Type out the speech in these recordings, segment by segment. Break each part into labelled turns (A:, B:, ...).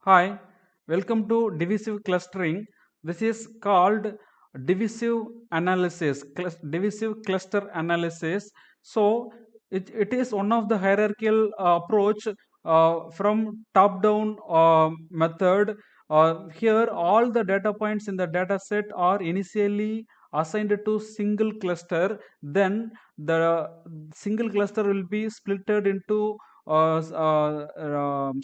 A: Hi, welcome to divisive clustering. This is called divisive analysis, divisive cluster analysis. So, it is one of the hierarchical approach from top-down method. Here, all the data points in the data set are initially assigned to single cluster. Then the single cluster will be splitted into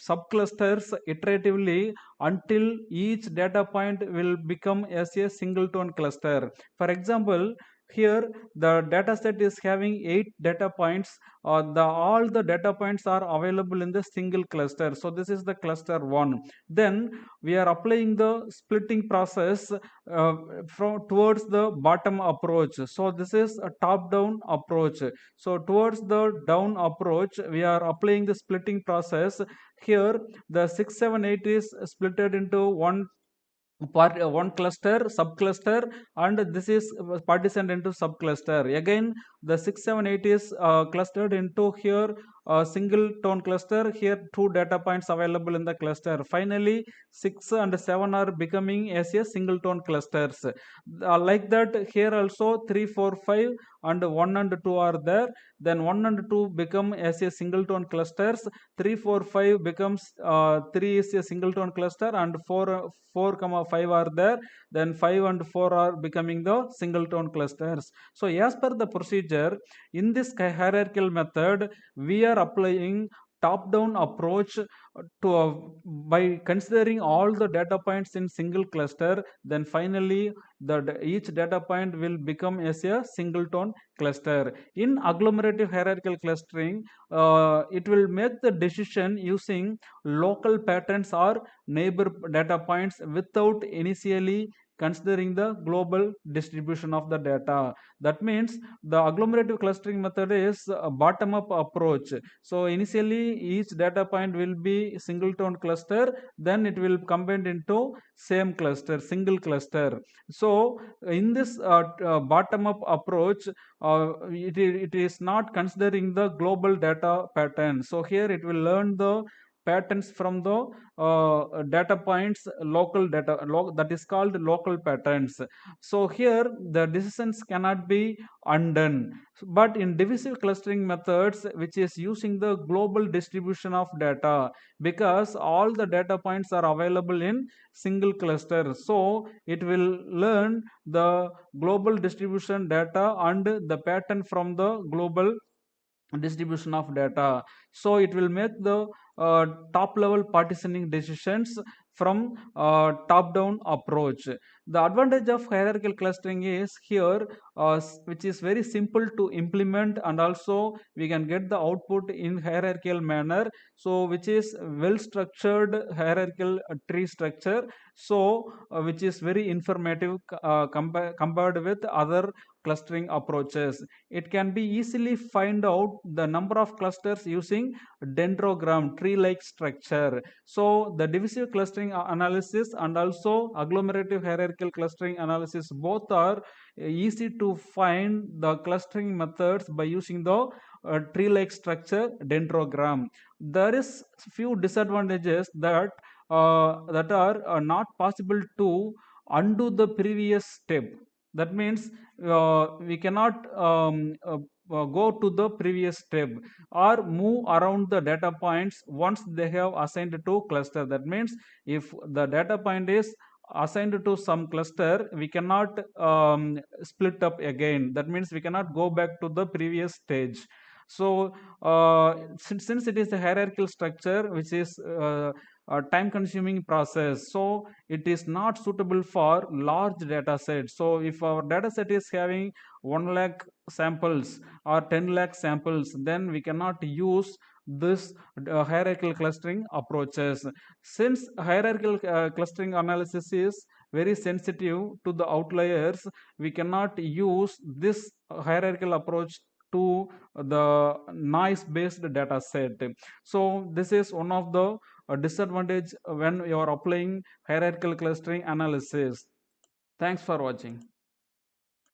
A: subclusters iteratively until each data point will become as a singleton cluster. For example, here the data set is having 8 data points. All the data points are available in the single cluster. So this is the cluster 1. Then we are applying the splitting process from towards the bottom approach. So this is a top down approach. So towards the down approach, we are applying the splitting process. Here the 678 is splitted into one cluster subcluster, and this is partitioned into subcluster. Again the 678 is clustered into here a single tone cluster. Here two data points available in the cluster. Finally 6 and 7 are becoming as a single tone clusters. Like that, here also 3 4 5 and 1 and 2 are there. Then 1 and 2 become as a single tone clusters. 3 4 5 becomes 3 is a single tone cluster, and 4 comma 5 are there. Then 5 and 4 are becoming the single tone clusters. So as per the procedure in this hierarchical method, we are applying top down approach to by considering all the data points in single cluster. Then finally each data point will become as a single tone cluster. In agglomerative hierarchical clustering, it will make the decision using local patterns or neighbor data points without initially considering the global distribution of the data. That means the agglomerative clustering method is a bottom up approach. So initially each data point will be single tone cluster, then it will combine into same cluster, single cluster. So in this bottom up approach, it is not considering the global data pattern. So here it will learn the patterns from the data points, local data that is called local patterns. So here the decisions cannot be undone. But in divisive clustering methods, which is using the global distribution of data, because all the data points are available in single cluster, so it will learn the global distribution data and the pattern from the global distribution of data. So it will make the top level partitioning decisions from top down approach. The advantage of hierarchical clustering is here, which is very simple to implement, and also we can get the output in hierarchical manner. So which is well structured hierarchical tree structure. So which is very informative compared with other clustering approaches. It can be easily find out the number of clusters using dendrogram tree like structure. So the divisive clustering analysis and also agglomerative hierarchical clustering analysis both are easy to find the clustering methods by using the tree like structure dendrogram. There is few disadvantages that are not possible to undo the previous step. That means we cannot go to the previous step or move around the data points once they have assigned to cluster. That means if the data point is assigned to some cluster, we cannot split up again. That means we cannot go back to the previous stage. So since it is a hierarchical structure which is a time consuming process, so it is not suitable for large data sets. So if our data set is having 1 lakh samples or 10 lakh samples, then we cannot use this hierarchical clustering approaches. Since hierarchical clustering analysis is very sensitive to the outliers, we cannot use this hierarchical approach to the noise based data set. So this is one of the disadvantage when you are applying hierarchical clustering analysis. Thanks for watching.